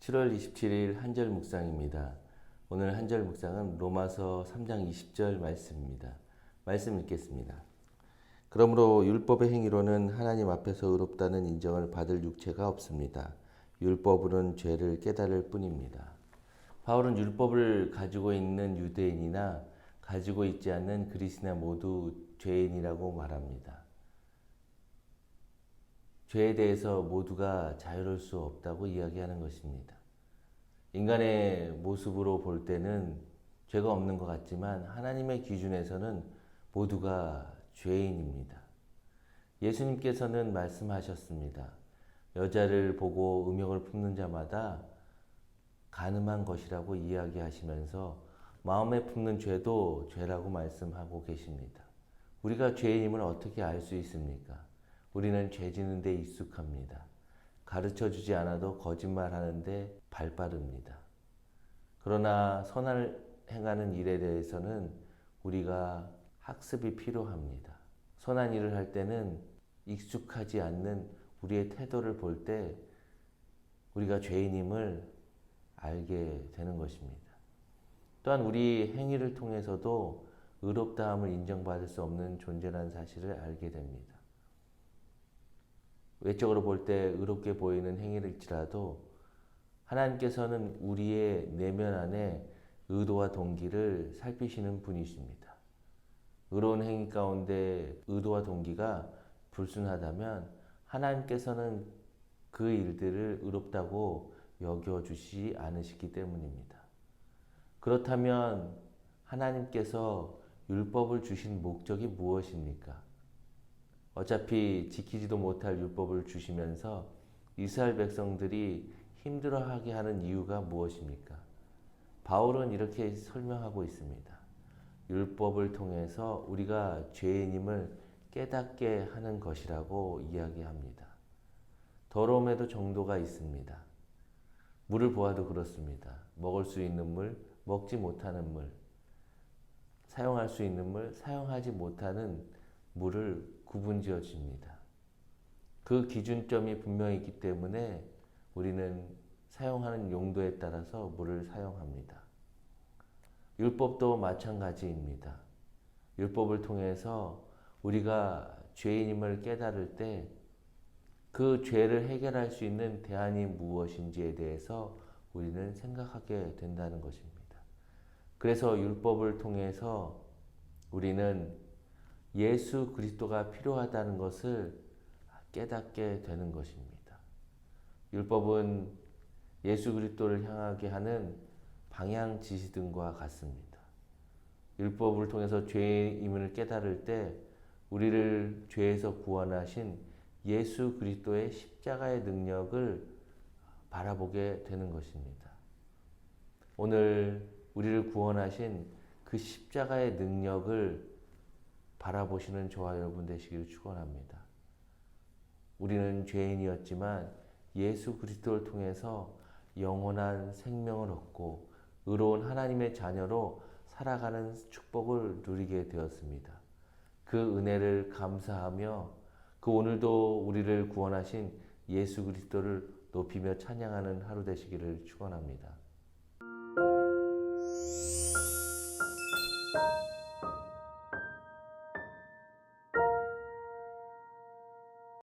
7월 27일 한절 묵상입니다. 오늘 한절 묵상은 로마서 3장 20절 말씀입니다. 말씀 읽겠습니다. 그러므로 율법의 행위로는 하나님 앞에서 의롭다는 인정을 받을 육체가 없습니다. 율법으로는 죄를 깨달을 뿐입니다. 바울은 율법을 가지고 있는 유대인이나 가지고 있지 않는 그리스도인이나 모두 죄인이라고 말합니다. 죄에 대해서 모두가 자유로울 수 없다고 이야기하는 것입니다. 인간의 모습으로 볼 때는 죄가 없는 것 같지만 하나님의 기준에서는 모두가 죄인입니다. 예수님께서는 말씀하셨습니다. 여자를 보고 음욕을 품는 자마다 간음한 것이라고 이야기하시면서 마음에 품는 죄도 죄라고 말씀하고 계십니다. 우리가 죄인임을 어떻게 알 수 있습니까? 우리는 죄 짓는 데 익숙합니다. 가르쳐 주지 않아도 거짓말하는데 발빠릅니다. 그러나 선을 행하는 일에 대해서는 우리가 학습이 필요합니다. 선한 일을 할 때는 익숙하지 않는 우리의 태도를 볼 때 우리가 죄인임을 알게 되는 것입니다. 또한 우리 행위를 통해서도 의롭다함을 인정받을 수 없는 존재라는 사실을 알게 됩니다. 외적으로 볼 때 의롭게 보이는 행위일지라도 하나님께서는 우리의 내면 안에 의도와 동기를 살피시는 분이십니다. 의로운 행위 가운데 의도와 동기가 불순하다면 하나님께서는 그 일들을 의롭다고 여겨주시지 않으시기 때문입니다. 그렇다면 하나님께서 율법을 주신 목적이 무엇입니까? 어차피 지키지도 못할 율법을 주시면서 이스라엘 백성들이 힘들어하게 하는 이유가 무엇입니까? 바울은 이렇게 설명하고 있습니다. 율법을 통해서 우리가 죄인임을 깨닫게 하는 것이라고 이야기합니다. 더러움에도 정도가 있습니다. 물을 보아도 그렇습니다. 먹을 수 있는 물, 먹지 못하는 물, 사용할 수 있는 물, 사용하지 못하는 물을 구분지어 줍니다. 그 기준점이 분명히 있기 때문에 우리는 사용하는 용도에 따라서 물을 사용합니다. 율법도 마찬가지입니다. 율법을 통해서 우리가 죄인임을 깨달을 때 그 죄를 해결할 수 있는 대안이 무엇인지에 대해서 우리는 생각하게 된다는 것입니다. 그래서 율법을 통해서 우리는 예수 그리스도가 필요하다는 것을 깨닫게 되는 것입니다. 율법은 예수 그리스도를 향하게 하는 방향 지시등과 같습니다. 율법을 통해서 죄임을 깨달을 때 우리를 죄에서 구원하신 예수 그리스도의 십자가의 능력을 바라보게 되는 것입니다. 오늘 우리를 구원하신 그 십자가의 능력을 바라보시는 저와 여러분 되시기를 축원합니다. 우리는 죄인이었지만 예수 그리스도를 통해서 영원한 생명을 얻고 의로운 하나님의 자녀로 살아가는 축복을 누리게 되었습니다. 그 은혜를 감사하며 그 오늘도 우리를 구원하신 예수 그리스도를 높이며 찬양하는 하루 되시기를 축원합니다.